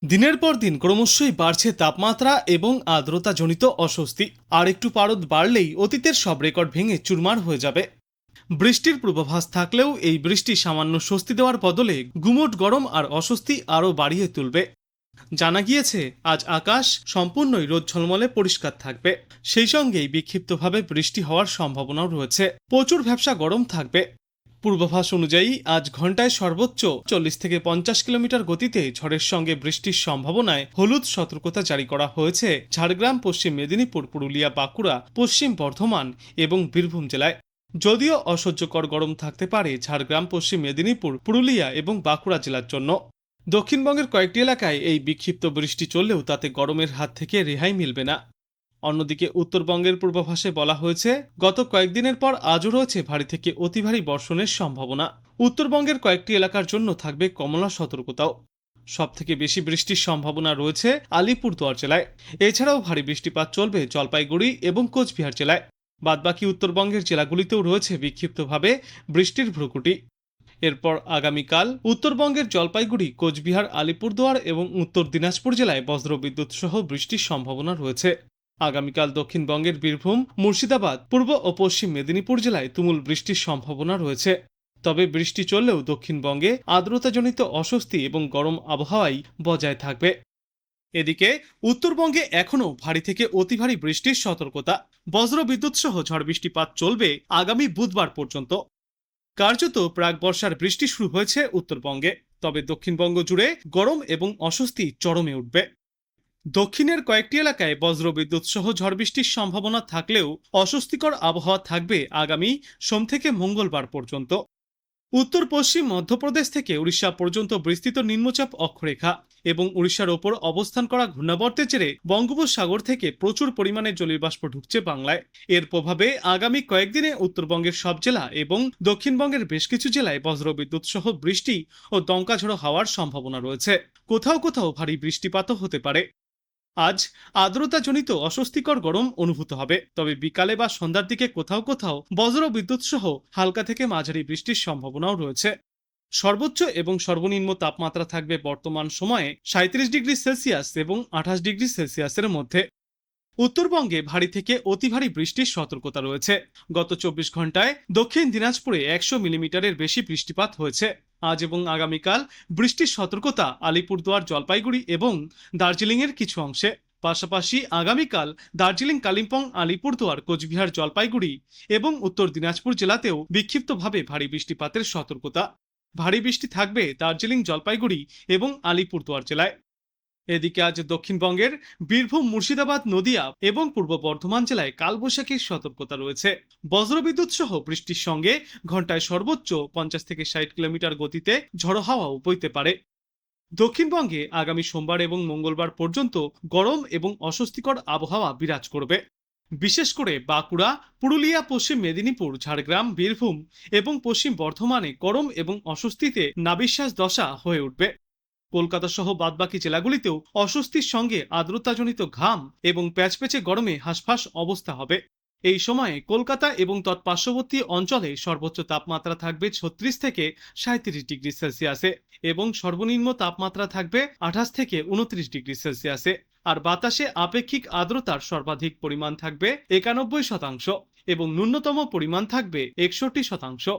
দিনের পর দিন ক্রমশই বাড়ছে তাপমাত্রা এবং আর্দ্রতাজনিত অস্বস্তি। আর একটু পারদ বাড়লেই অতীতের সব রেকর্ড ভেঙে চুরমার হয়ে যাবে। বৃষ্টির পূর্বাভাস থাকলেও এই বৃষ্টি সামান্য স্বস্তি দেওয়ার বদলে গুমোট গরম আর অস্বস্তি আরও বাড়িয়ে তুলবে। জানা গিয়েছে আজ আকাশ সম্পূর্ণই রোদ ঝলমলে পরিষ্কার থাকবে। সেই সঙ্গেই বিক্ষিপ্তভাবে বৃষ্টি হওয়ার সম্ভাবনাও রয়েছে। প্রচুর ভ্যাপসা গরম থাকবে। পূর্বাভাস অনুযায়ী আজ ঘন্টায় সর্বোচ্চ 40 থেকে 50 কিলোমিটার গতিতে ঝড়ের সঙ্গে বৃষ্টির সম্ভাবনায় হলুদ সতর্কতা জারি করা হয়েছে ঝাড়গ্রাম, পশ্চিম মেদিনীপুর, পুরুলিয়া, বাঁকুড়া, পশ্চিম বর্ধমান এবং বীরভূম জেলায়। যদিও অসহ্যকর গরম থাকতে পারে ঝাড়গ্রাম, পশ্চিম মেদিনীপুর, পুরুলিয়া এবং বাঁকুড়া জেলার জন্য। দক্ষিণবঙ্গের কয়েকটি এলাকায় এই বিক্ষিপ্ত বৃষ্টি চললেও তাতে গরমের হাত থেকে রেহাই মিলবে না। অন্যদিকে উত্তরবঙ্গের পূর্বাভাসে বলা হয়েছে গত কয়েকদিনের পর আজও রয়েছে ভারী থেকে অতি ভারী বর্ষণের সম্ভাবনা। উত্তরবঙ্গের কয়েকটি এলাকার জন্য থাকবে কমলা সতর্কতাও। সবথেকে বেশি বৃষ্টির সম্ভাবনা রয়েছে আলিপুরদুয়ার জেলায়। এছাড়াও ভারী বৃষ্টিপাত চলবে জলপাইগুড়ি এবং কোচবিহার জেলায়। বাদবাকি উত্তরবঙ্গের জেলাগুলিতেও রয়েছে বিক্ষিপ্তভাবে বৃষ্টির ভ্রুকুটি। এরপর আগামীকাল উত্তরবঙ্গের জলপাইগুড়ি, কোচবিহার, আলিপুরদুয়ার এবং উত্তর দিনাজপুর জেলায় বজ্রবিদ্যুৎ সহ বৃষ্টির সম্ভাবনা রয়েছে। আগামীকাল দক্ষিণবঙ্গের বীরভূম, মুর্শিদাবাদ, পূর্ব ও পশ্চিম মেদিনীপুর জেলায় তুমুল বৃষ্টির সম্ভাবনা রয়েছে। তবে বৃষ্টি চললেও দক্ষিণবঙ্গে আর্দ্রতাজনিত অস্বস্তি এবং গরম আবহাওয়াই বজায় থাকবে। এদিকে উত্তরবঙ্গে এখনও ভারী থেকে অতি ভারী বৃষ্টির সতর্কতা। বজ্রবিদ্যুৎ সহ ঝড় বৃষ্টিপাত চলবে আগামী বুধবার পর্যন্ত। কার্যত প্রাক বর্ষার বৃষ্টি শুরু হয়েছে উত্তরবঙ্গে। তবে দক্ষিণবঙ্গ জুড়ে গরম এবং অস্বস্তি চরমে উঠবে। দক্ষিণের কয়েকটি এলাকায় বজ্রবিদ্যুৎ সহ ঝড় বৃষ্টির সম্ভাবনা থাকলেও অস্বস্তিকর আবহাওয়া থাকবে আগামী সোম থেকে মঙ্গলবার পর্যন্ত। উত্তর পশ্চিম মধ্যপ্রদেশ থেকে উড়িষ্যা পর্যন্ত বিস্তৃত নিম্নচাপ অক্ষরেখা এবং উড়িষ্যার ওপর অবস্থান করা ঘূর্ণাবর্তের জেরে বঙ্গোপসাগর থেকে প্রচুর পরিমাণে জলীয়বাষ্প ঢুকছে বাংলায়। এর প্রভাবে আগামী কয়েকদিনে উত্তরবঙ্গের সব জেলা এবং দক্ষিণবঙ্গের বেশ কিছু জেলায় বজ্রবিদ্যুৎ সহ বৃষ্টি ও দমকাঝড়ো হওয়ার সম্ভাবনা রয়েছে। কোথাও কোথাও ভারী বৃষ্টিপাতও হতে পারে। আজ আর্দ্রতাজনিত অস্বস্তিকর গরম অনুভূত হবে। তবে বিকালে বা সন্ধ্যার দিকে কোথাও কোথাও বজ্র বিদ্যুৎ সহ হালকা থেকে মাঝারি বৃষ্টির সম্ভাবনাও রয়েছে। সর্বোচ্চ এবং সর্বনিম্ন তাপমাত্রা থাকবে বর্তমান সময়ে 37 ডিগ্রি সেলসিয়াস এবং 28 ডিগ্রি সেলসিয়াসের মধ্যে। উত্তরবঙ্গে ভারী থেকে অতি ভারী বৃষ্টির সতর্কতা রয়েছে। গত 24 ঘন্টায় দক্ষিণ দিনাজপুরে 100 মিলিমিটারের বেশি বৃষ্টিপাত হয়েছে। আজ এবং আগামীকাল বৃষ্টির সতর্কতা আলিপুরদুয়ার, জলপাইগুড়ি এবং দার্জিলিংয়ের কিছু অংশে। পাশাপাশি আগামীকাল দার্জিলিং, কালিম্পং, আলিপুরদুয়ার, কোচবিহার, জলপাইগুড়ি এবং উত্তর দিনাজপুর জেলাতেও বিক্ষিপ্তভাবে ভারী বৃষ্টিপাতের সতর্কতা। ভারী বৃষ্টি থাকবে দার্জিলিং, জলপাইগুড়ি এবং আলিপুরদুয়ার জেলায়। এদিকে আজ দক্ষিণবঙ্গের বীরভূম, মুর্শিদাবাদ, নদিয়া এবং পূর্ব বর্ধমান জেলায় কালবৈশাখীর সতর্কতা রয়েছে। বজ্রবিদ্যুৎ সহ বৃষ্টির সঙ্গে ঘন্টায় সর্বোচ্চ 50 থেকে 60 কিলোমিটার গতিতে ঝড়ো হাওয়াও বইতে পারে। দক্ষিণবঙ্গে আগামী সোমবার এবং মঙ্গলবার পর্যন্ত গরম এবং অস্বস্তিকর আবহাওয়া বিরাজ করবে। বিশেষ করে বাঁকুড়া, পুরুলিয়া, পশ্চিম মেদিনীপুর, ঝাড়গ্রাম, বীরভূম এবং পশ্চিম বর্ধমানে গরম এবং অস্বস্তিতে নাবিশ্বাস দশা হয়ে উঠবে। কলকাতা সহ বাদবাকি জেলাগুলিতেও অস্বস্তির সঙ্গে আর্দ্রতাজনিত ঘাম এবং প্যাচপ্যাচে গরমে হাঁসফাঁস অবস্থা হবে। এই সময়ে কলকাতা এবং তৎপার্শ্ববর্তী অঞ্চলে সর্বোচ্চ তাপমাত্রা থাকবে 36 থেকে 37 ডিগ্রি সেলসিয়াসে এবং সর্বনিম্ন তাপমাত্রা থাকবে 28 থেকে 29 ডিগ্রি সেলসিয়াসে। আর বাতাসে আপেক্ষিক আর্দ্রতার সর্বাধিক পরিমাণ থাকবে 91% এবং ন্যূনতম পরিমাণ থাকবে 61%।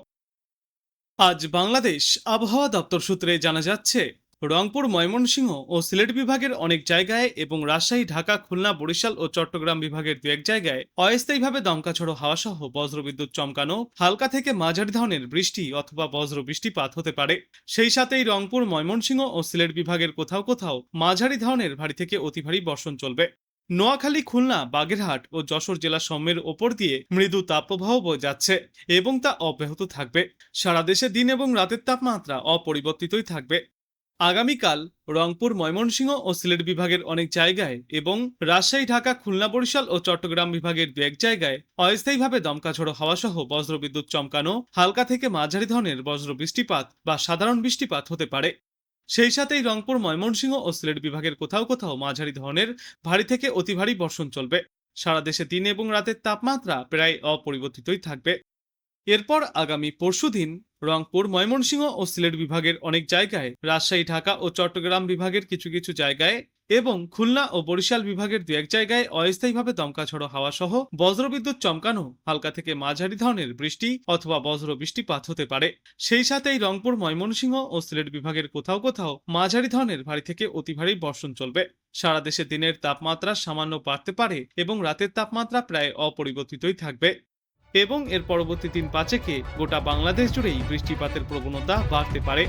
আজ বাংলাদেশ আবহাওয়া দপ্তর সূত্রে জানা যাচ্ছে রংপুর, ময়মনসিংহ ও সিলেট বিভাগের অনেক জায়গায় এবং রাজশাহী, ঢাকা, খুলনা, বরিশাল ও চট্টগ্রাম বিভাগের দু এক জায়গায় অস্থায়ীভাবে দমকাঝড়ো হাওয়া সহ বজ্রবিদ্যুৎ চমকানো হালকা থেকে মাঝারি ধরনের বৃষ্টি অথবা বজ্র বৃষ্টিপাত হতে পারে। সেই সাথেই রংপুর, ময়মনসিংহ ও সিলেট বিভাগের কোথাও কোথাও মাঝারি ধরনের ভারী থেকে অতি ভারী বর্ষণ চলবে। নোয়াখালী, খুলনা, বাগেরহাট ও যশোর জেলা সমূহের ওপর দিয়ে মৃদু তাপপ্রবাহ বয়ে যাচ্ছে এবং তা অব্যাহত থাকবে। সারা দেশে দিন এবং রাতের তাপমাত্রা অপরিবর্তিতই থাকবে। আগামীকাল রংপুর, ময়মনসিংহ ও সিলেট বিভাগের অনেক জায়গায় এবং রাজশাহী, ঢাকা, খুলনা, বরিশাল ও চট্টগ্রাম বিভাগের দু এক জায়গায় অস্থায়ীভাবে দমকাঝড়ো হাওয়া সহ বজ্রবিদ্যুৎ চমকানো হালকা থেকে মাঝারি ধরনের বজ্র বৃষ্টিপাত বা সাধারণ বৃষ্টিপাত হতে পারে। সেই সাথেই রংপুর, ময়মনসিংহ ও সিলেট বিভাগের কোথাও কোথাও মাঝারি ধরনের ভারী থেকে অতি ভারী বর্ষণ চলবে। সারা দেশে দিন এবং রাতের তাপমাত্রা প্রায় অপরিবর্তিতই থাকবে। এরপর আগামী পরশুদিন রংপুর, ময়মনসিংহ ও সিলেট বিভাগের অনেক জায়গায়, রাজশাহী, ঢাকা ও চট্টগ্রাম বিভাগের কিছু কিছু জায়গায় এবং খুলনা ও বরিশাল বিভাগের দু এক জায়গায় অস্থায়ীভাবে দমকা ঝড়ো হাওয়া সহ বজ্রবিদ্যুৎ চমকানো হালকা থেকে মাঝারি ধরনের বৃষ্টি অথবা বজ্র বৃষ্টিপাত হতে পারে। সেই সাথেই রংপুর, ময়মনসিংহ ও সিলেট বিভাগের কোথাও কোথাও মাঝারি ধরনের ভারী থেকে অতি ভারী বর্ষণ চলবে। সারা দেশে দিনের তাপমাত্রা সামান্য বাড়তে পারে এবং রাতের তাপমাত্রা প্রায় অপরিবর্তিতই থাকবে। এবং এর পরবর্তী 3-5 গোটা বাংলাদেশ জুড়েই বৃষ্টিপাতের প্রবণতা বাড়তে পারে।